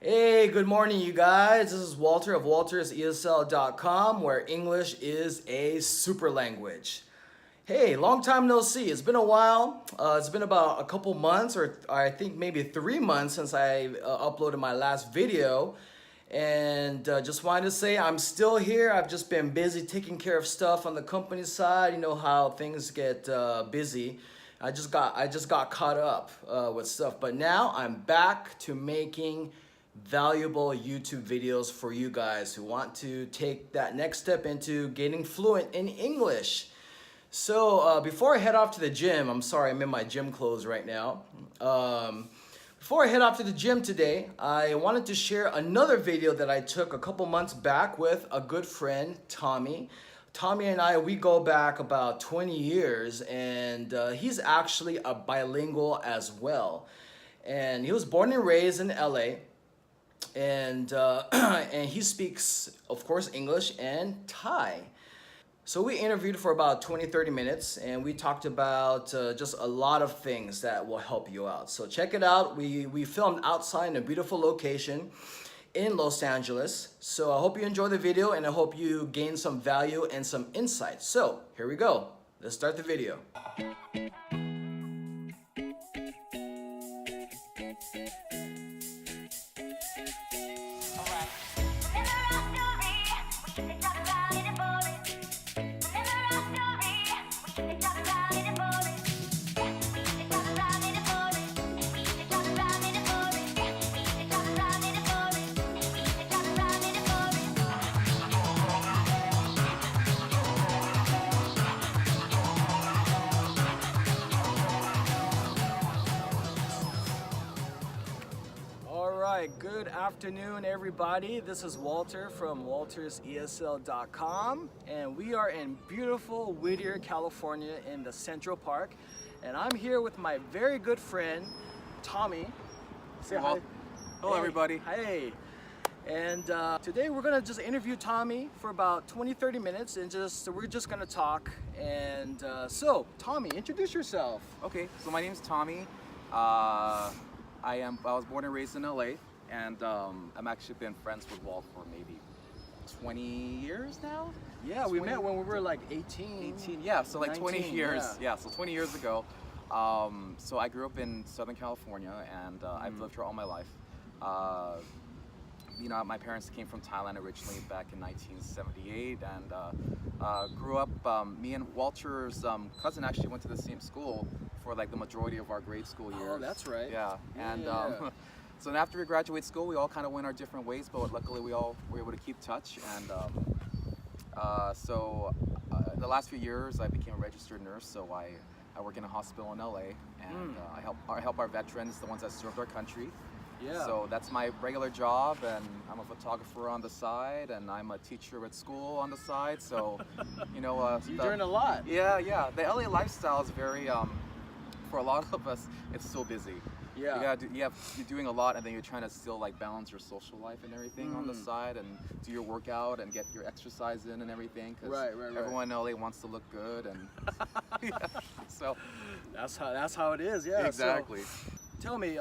Hey, good morning, you guys. This is Walter of waltersesl.com, where English is a super language. Hey, long time no see. It's been a while. It's been about a couple months, or I think maybe 3 months since I uploaded my last video. And just wanted to say I'm still here. I've just been busy taking care of stuff on the company side. You know how things get busy. I just got caught up with stuff, but now I'm back to making valuable YouTube videos for you guys who want to take that next step into getting fluent in English. So before I head off to the gym, I'm sorry, I'm in my gym clothes right now. Before I head off to the gym today, I wanted to share another video that I took a couple months back with a good friend, Tommy. Tommy and I, we go back about 20 years, and he's actually a bilingual as well. And he was born and raised in LA, and and he speaks, of course, English and Thai. So we interviewed for about 20-30 minutes, and we talked about just a lot of things that will help you out. So check it out. We filmed outside in a beautiful location in Los Angeles. So I hope you enjoy the video, and I hope you gain some value and some insight. So here we go. Let's start the video. Good afternoon, everybody. This is Walter from waltersesl.com, and we are in beautiful Whittier, California in the Central Park, and I'm here with my very good friend, Tommy. Say hi. Hello, everybody. Hey. And today we're gonna just interview Tommy for about 20-30 minutes, and we're just gonna talk. And so, Tommy, introduce yourself. Okay, so my name's Tommy. I was born and raised in LA, and I'm actually been friends with Walt for maybe 20 years now. Yeah, we met when we were like 18. 18, yeah, so like 20 19, years. yeah. Yeah, so 20 years ago. So I grew up in Southern California, and I've lived here all my life. You know, my parents came from Thailand originally back in 1978, and grew up. Me and Walter's cousin actually went to the same school for like the majority of our grade school years. Oh, that's right. Yeah, and Yeah. so then after we graduated school, we all kind of went our different ways, but luckily we all were able to keep touch. And the last few years, I became a registered nurse, so I work in a hospital in LA, and I help our veterans, the ones that served our country. Yeah. So that's my regular job, and I'm a photographer on the side, and I'm a teacher at school on the side. So, you know, You're doing a lot. Yeah, yeah. The LA lifestyle is very, for a lot of us, it's so busy. Yeah. You're doing a lot, and then you're trying to still like balance your social life and everything on the side, and do your workout and get your exercise in and everything. Cause Right. everyone in LA wants to look good, and yeah. So That's how it is. Yeah. exactly. So, tell me,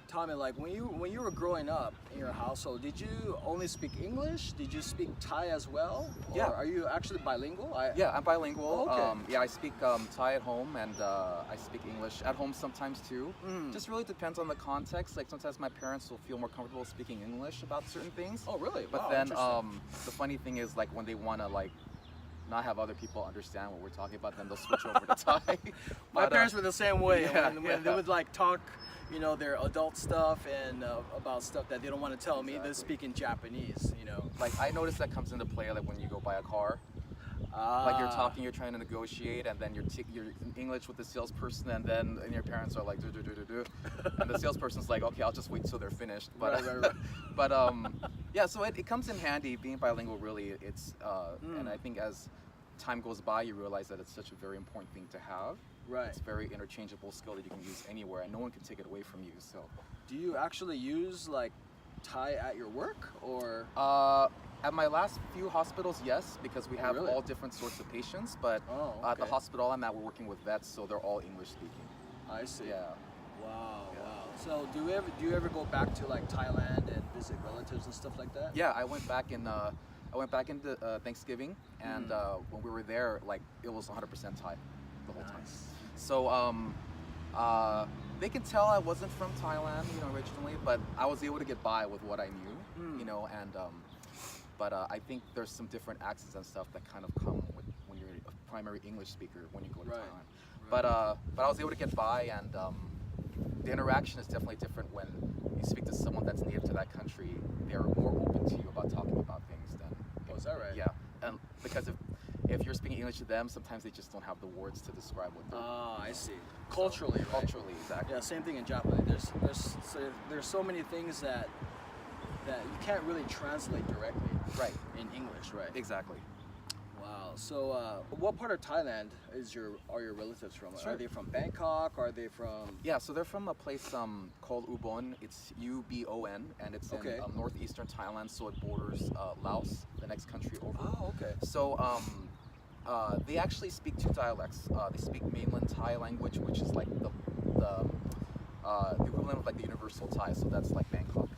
Tommy, like when you were growing up in your household, did you only speak English? Did you speak Thai as well? Yeah. Or are you actually bilingual? Yeah, I'm bilingual. Oh, okay. Yeah, I speak Thai at home, and I speak English at home sometimes too. Just really depends on the context. Like sometimes my parents will feel more comfortable speaking English about certain things. Oh, really? But Wow, then interesting. the funny thing is, like when they want to like not have other people understand what we're talking about, then they'll switch over to Thai. My But, parents were the same way. yeah, when they would like talk, you know, their adult stuff and about stuff that they don't want to tell me, they speak in Japanese. You know. like I notice that comes into play like when you go buy a car. Like you're talking, you're trying to negotiate, and then you're in English with the salesperson, and your parents are like do do do do do, and the salesperson's like, okay, I'll just wait till they're finished. But Right. but yeah, so it comes in handy being bilingual. Really, it's and I think as time goes by, you realize that it's such a very important thing to have. Right. It's a very interchangeable skill that you can use anywhere, and no one can take it away from you. So Do you actually use like Thai at your work, or? at my last few hospitals, yes, because we have really? all different sorts of patients. But Oh, at the okay. hospital I'm at, we're working with vets, so they're all English speaking. I see. Yeah. Wow. So do you ever go back to like Thailand and visit relatives and stuff like that? Yeah, I went back into Thanksgiving, and when we were there, like it was 100% Thai the whole time. Nice. So they can tell I wasn't from Thailand, originally, but I was able to get by with what I knew, and but I think there's some different accents and stuff that kind of come with when you're a primary English speaker when you go to Thailand. But I was able to get by, and the interaction is definitely different when you speak to someone that's native to that country. They're more open to you about talking about things than. Oh, is that right? Yeah, and because if you're speaking English to them, sometimes they just don't have the words to describe what they're. Ah, I see. Culturally, right? Culturally, exactly. Yeah, same thing in Japanese. There's so many things that you can't really translate directly. Right. In English, right? Exactly. Wow. So, what part of Thailand are your relatives from? Sure. Are they from Bangkok? Are they from? Yeah, so they're from a place called Ubon. It's Ubon, and it's in northeastern Thailand, so it borders Laos, the next country over. Oh, okay. So they actually speak two dialects. They speak mainland Thai language, which is like the equivalent of like the universal Thai. So that's like Bangkok.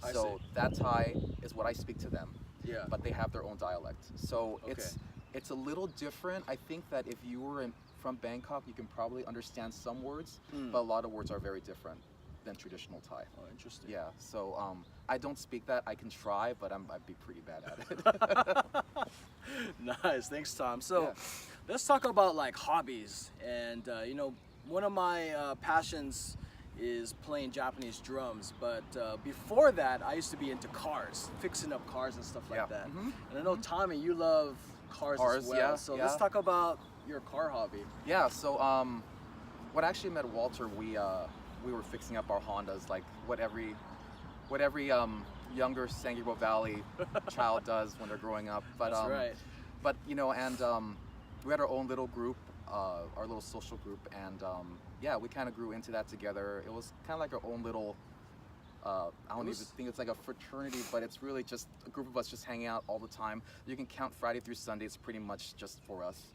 I So see. that Thai is what I speak to them. Yeah. But they have their own dialect. So Okay. it's a little different. I think that if you were from Bangkok, you can probably understand some words, but a lot of words are very different than traditional Thai. Oh, interesting. Yeah. So I don't speak that. I can try, but I'd be pretty bad at it. Nice. Thanks, Tom. So, Yeah. let's talk about like hobbies. And one of my passions is playing Japanese drums. But before that, I used to be into cars, fixing up cars and stuff like Yeah. that. Mhm. And I know Tommy, you love cars as well. Yeah, So yeah. let's talk about your car hobby. Yeah. So when I actually met Walter, we were fixing up our Hondas, like what every younger San Gabriel Valley child does when they're growing up. But That's right. But and we had our own little group, our little social group, and yeah, we kind of grew into that together. It was kind of like our own little. I don't even think it's like a fraternity, but it's really just a group of us just hanging out all the time. You can count Friday through Sunday. It's pretty much just for us.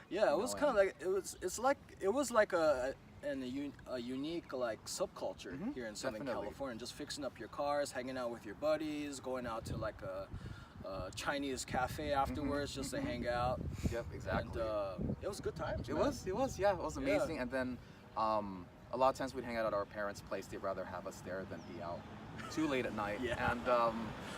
Yeah, it was kind of like it was like a unique like subculture here in Southern Definitely. California. Just fixing up your cars, hanging out with your buddies, going out to like a Chinese cafe afterwards just to hang out. Yep, exactly. And it was good times. It man. was, yeah, it was Yeah. amazing. And then a lot of times we'd hang out at our parents' place. They'd rather have us there than be out too late at night. Yeah. And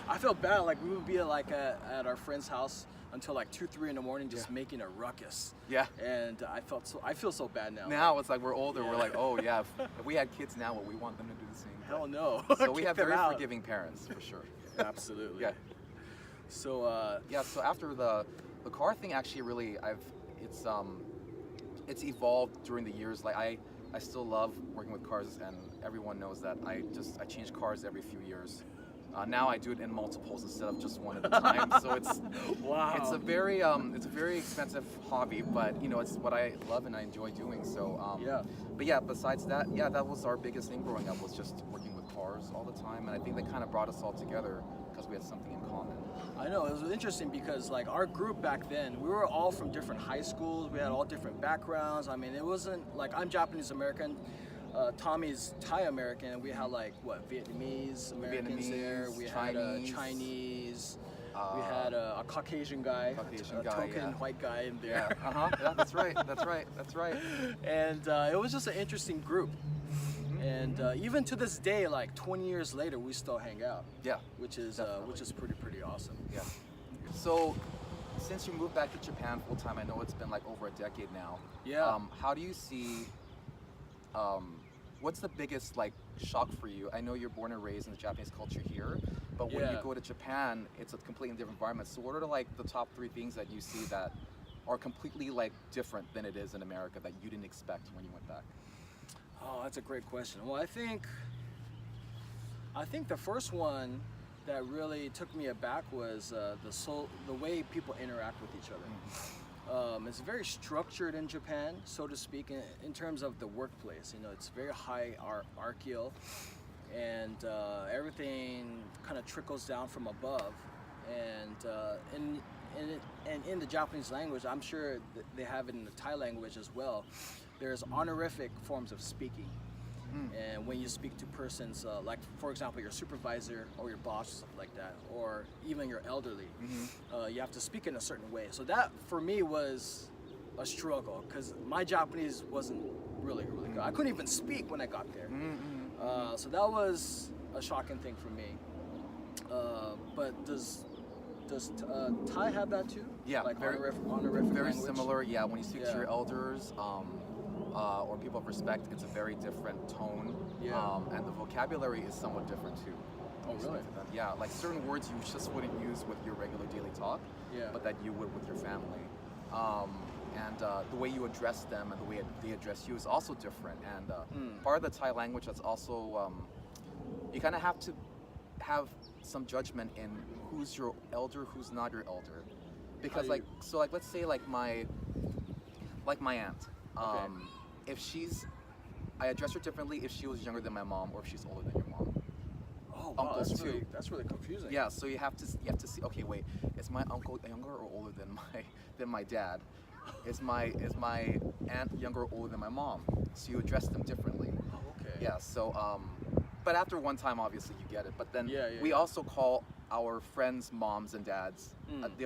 I felt bad. Like we would be like at our friend's house until like 2-3 in the morning, just making a ruckus. yeah, And I feel so bad now. now it's like we're older. Yeah. We're like, oh yeah, if we had kids now, well, we want them to do the same. Hell no. So we Kick have them very out. forgiving parents for sure. Absolutely. Yeah. So Yeah. So after the car thing, actually, really, it's evolved during the years. Like I still love working with cars, and everyone knows that I change cars every few years. Now I do it in multiples instead of just one at a time. So it's wow. it's a very expensive hobby, but it's what I love and I enjoy doing. So Yeah. But yeah, besides that, yeah, that was our biggest thing growing up, was just working with cars all the time, and I think that kind of brought us all together because we had something in common. I know, it was interesting because like our group back then, we were all from different high schools. We had all different backgrounds. I mean, it wasn't like I'm Japanese American, Tommy's Thai American. We had like what Vietnamese Americans there. We had Chinese. We had a Caucasian guy, a token yeah. white guy in Yeah, there. yeah, that's right, that's right, that's right. And it was just an interesting group. And even to this day, like 20 years later, we still hang out. Yeah, which is pretty awesome. yeah. So, since you moved back to Japan full time, I know it's been like over a decade now. Yeah. How do you see? What's the biggest like shock for you? I know you're born and raised in the Japanese culture here, but when you Yeah. go to Japan, it's a completely different environment. So, what are like the top 3 things that you see that are completely like different than it is in America that you didn't expect when you went back? Oh, that's a great question. Well, I think the first one that really took me aback was the way people interact with each other. It's very structured in Japan, so to speak, in terms of the workplace. It's very hierarchical, and everything kind of trickles down from above. And in the Japanese language, I'm sure they have it in the Thai language as well. There's honorific forms of speaking, And when you speak to persons, like for example, your supervisor or your boss, or something like that, or even your elderly, you have to speak in a certain way. So that for me was a struggle because my Japanese wasn't really good. I couldn't even speak when I got there. So that was a shocking thing for me. But does Thai have that too? Yeah, like very honorific very language? similar. Yeah, when you speak to Yeah. your elders or people of respect, it's a very different tone. Yeah. And the vocabulary is somewhat different too. Oh, When you speak really? to them. Yeah, like certain words you just wouldn't use with your regular daily talk, Yeah. but that you would with your family. And the way you address them and the way they address you is also different. And part of the Thai language that's also, you kind of have to have some judgment in who's your elder, who's not your elder. Because How do like let's say like my aunt, Okay. if I address her differently if she was younger than my mom or if she's older than your mom. Oh, wow, Uncles that's really confusing. Yeah, so you have to see. Okay, wait, is my uncle younger or older than my dad? Is my aunt younger or older than my mom? So you address them differently. Oh, okay. Yeah. So but after one time, obviously you get it. But then we yeah. also call our friends' moms and dads.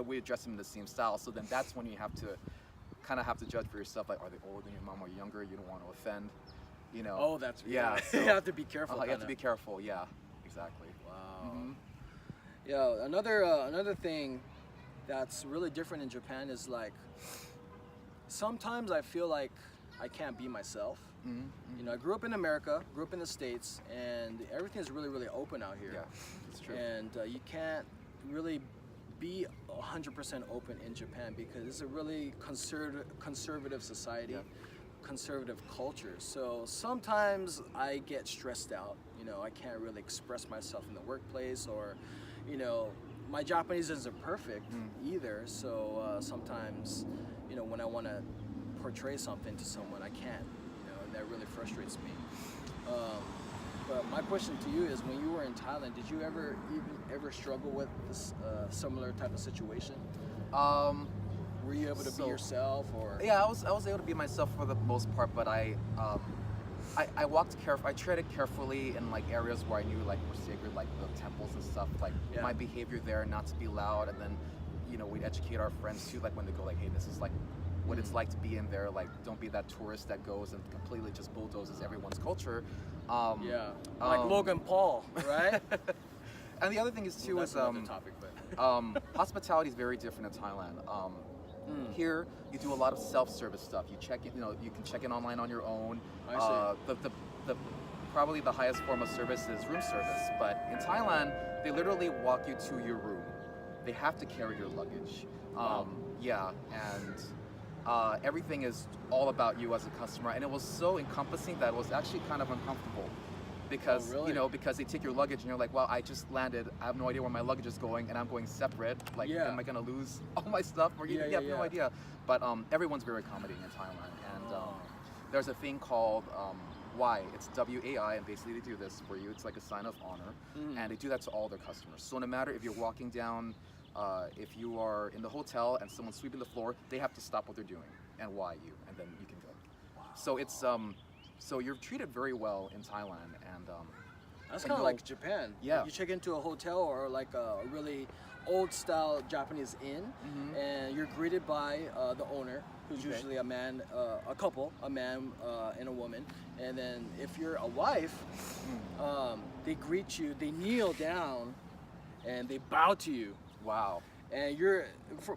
We address them in the same style. So then that's when you have to judge for yourself. Like, are they older than your mom or younger? You don't want to offend. You know. Oh, that's yeah. So, you have to be careful. You have kinda. to be careful. Yeah. Exactly. Wow. Mhm. Yeah. Another thing that's really different in Japan is like sometimes I feel like I can't be myself. You know, I grew up in America, grew up in the States, and everything is really open out here. Yeah, it's true. And you can't really be 100% open in Japan because it's a really conservative society, conservative culture. So sometimes I get stressed out. You know, I can't really express myself in the workplace, or, you know, my Japanese isn't perfect either. So sometimes, you know, when I want to portray something to someone, I can't. You know, and that really frustrates me. But my question to you is, when you were in Thailand, did you ever struggle with this similar type of situation? Were you able to be yourself, or? Yeah, I was able to be myself for the most part, but I walked carefully. I treaded carefully in like areas where I knew like were sacred, like the temples and stuff. Like my behavior there, not to be loud, and then, you know, we'd educate our friends too, like when they go like, hey, this is like what it's like to be in there. Like, don't be that tourist that goes and completely just bulldozes everyone's culture. Like Logan Paul, right? And the other thing is too That's is another topic, but hospitality is very different in Thailand. Here, you do a lot of self-service stuff. You check in, you know, you can check in online on your own. I see. The probably the highest form of service is room service. But in Thailand, they literally walk you to your room. They have to carry your luggage. Yeah, and everything is all about you as a customer. And it was so encompassing that it was actually kind of uncomfortable. Because, really? you know, because they take your luggage and you're like, wow, I just landed. I have no idea where my luggage is going, and I'm going separate. Like, am I gonna lose all my stuff? Or you have no idea. But everyone's very accommodating in Thailand. And there's a thing called WAI. It's WAI, and basically they do this for you. It's like a sign of honor, and they do that to all their customers. So no matter if you're walking down, if you are in the hotel and someone's sweeping the floor, they have to stop what they're doing and WAI you, and then you can go. Wow. So it's so you're treated very well in Thailand, and that's kind of like Japan. Yeah. Like you check into a hotel or like a really old style Japanese inn, and you're greeted by the owner, who's usually a man, a couple, a man and a woman. And then if you're a wife, they greet you, they kneel down, and they bow to you. wow. And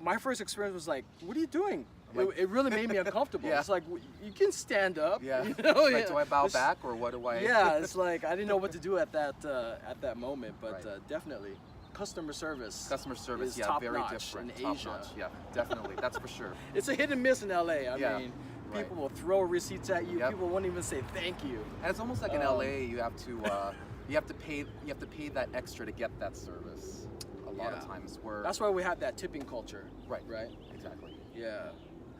my first experience was like, what are you doing? It really made me uncomfortable. Yeah. It's like, you can stand up. Yeah. You know? Like, do I bow back or what do I? Yeah, it's like I didn't know what to do at that moment, but definitely customer service. Customer service, is yeah, top very notch different. in Top Asia. notch, yeah, definitely, that's for sure. It's a hit and miss in LA. I mean, right. people will throw receipts at you. Yep. People won't even say thank you. And it's almost like in LA, you have to pay that extra to get that service. A lot of times, where that's why we have that tipping culture. Right. Right. Exactly. Yeah.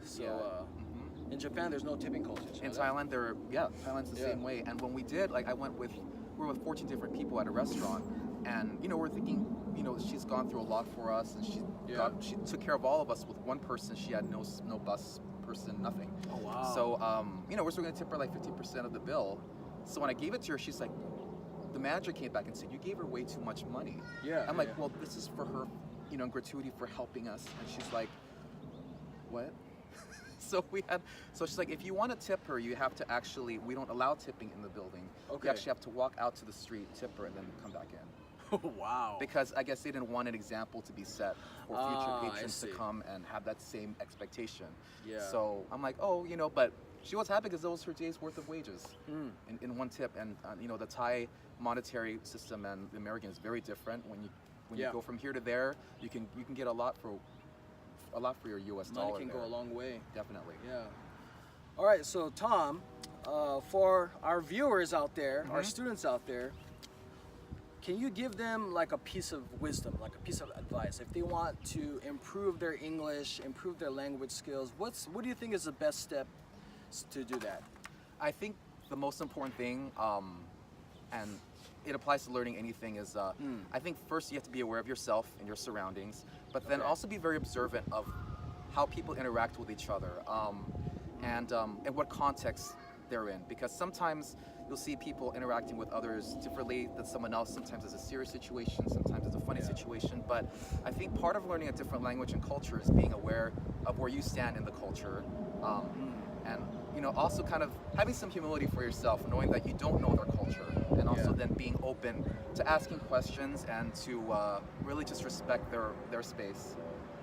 So in Japan, there's no tipping culture. In Thailand, Thailand's the same way. And when we did, like, we were with 14 different people at a restaurant, and you know, we're thinking, you know, she's gone through a lot for us, and she took care of all of us. With one person, she had no bus person, nothing. Oh wow. So you know, we're still gonna tip her like 50% of the bill, So when I gave it to her, she's like, the manager came back and said, you gave her way too much money. Yeah. I'm like, well, this is for her, you know, gratuity for helping us. And she's like, what? So she's like, if you want to tip her, you have to actually, we don't allow tipping in the building. Okay. You actually have to walk out to the street, tip her, and then come back in. Wow. Because I guess they didn't want an example to be set for future patrons to see. come and have that same expectation. Yeah. So I'm like, oh, you know, but she was happy because that was her day's worth of wages in one tip. And you know, the Thai monetary system and the American is very different. When you go from here to there, you can get a lot for your U.S. dollar. Money can go a long way. Definitely. Yeah. All right, so Tom, for our viewers out there, our students out there, can you give them like a piece of wisdom, like a piece of advice? If they want to improve their English, improve their language skills, what do you think is the best step to do that? I think the most important thing, and it applies to learning anything, is I think first you have to be aware of yourself and your surroundings, but then also be very observant of how people interact with each other and in what context they're in. Because sometimes you'll see people interacting with others differently than someone else. Sometimes it's a serious situation, sometimes it's a funny situation. But I think part of learning a different language and culture is being aware of where you stand in the culture. And you know, also kind of having some humility for yourself, knowing that you don't know their culture, and also then being open to asking questions and to really just respect their space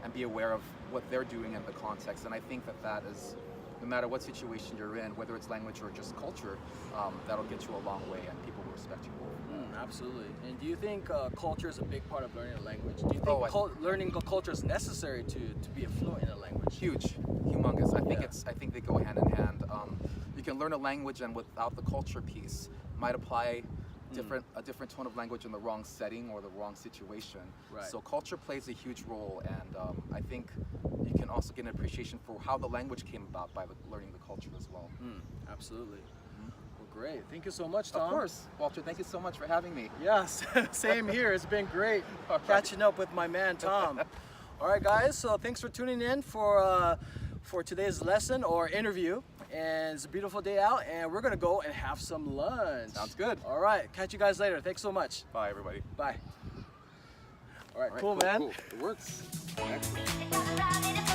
and be aware of what they're doing in the context. And I think that is, no matter what situation you're in, whether it's language or just culture, that'll get you a long way and people will respect you more. Absolutely. And do you think culture is a big part of learning a language? Do you think learning a culture is necessary to be fluent in a language? Huge, humongous. I think they go hand in hand. You can learn a language and without the culture piece might apply a different tone of language in the wrong setting or the wrong situation. Right. So culture plays a huge role, and I think you can also get an appreciation for how the language came about by learning the culture as well. Absolutely. Well, great. Thank you so much, Tom. Of course, Walter. Thank you so much for having me. Yes, same here. It's been great catching up with my man, Tom. All right, guys. So thanks for tuning in for today's lesson or interview. And it's a beautiful day out, and we're gonna go and have some lunch. Sounds good. All right. Catch you guys later. Thanks so much. Bye, everybody. Bye. All right, cool, man. Cool. It works. Excellent.